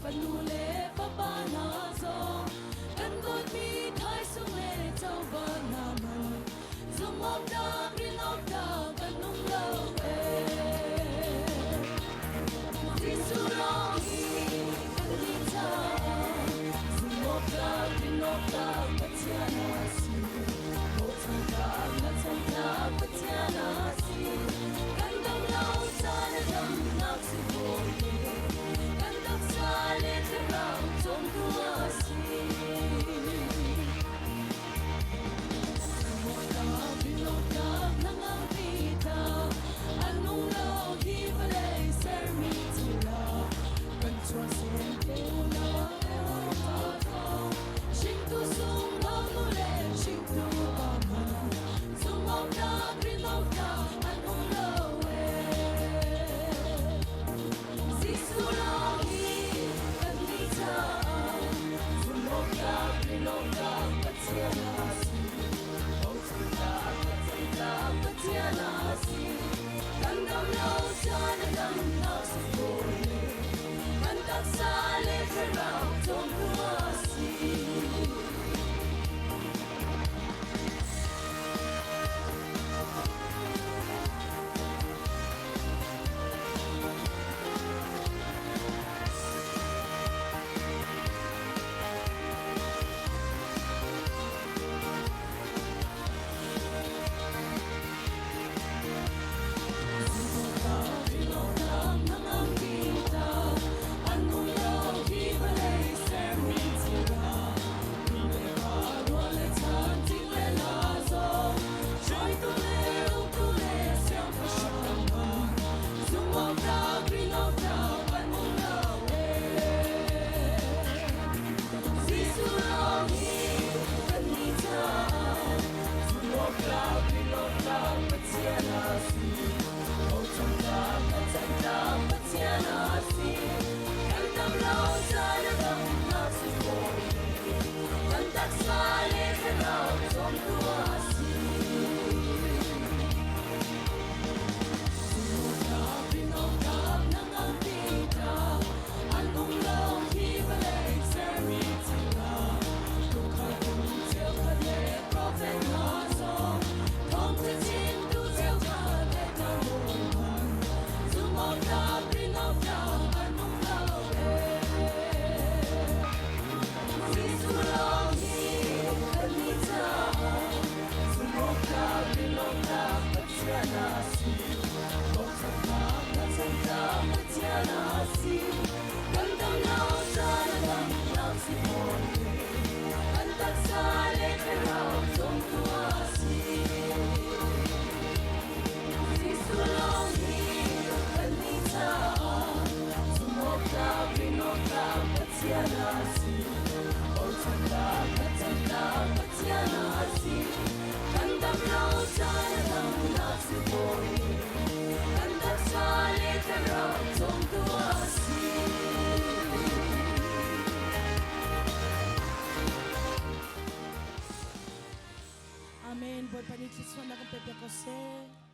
Panule papana zo kan got mi thai sung le chau ba na man zum op da green op da kan nung lo ti su lo hi kan ni cha zum op da green op da patiana si ho chang da na chang da patiana si kan dong lo cha na dong na si bo Amen. Buat Panit Siswa na kang Pepe Jose.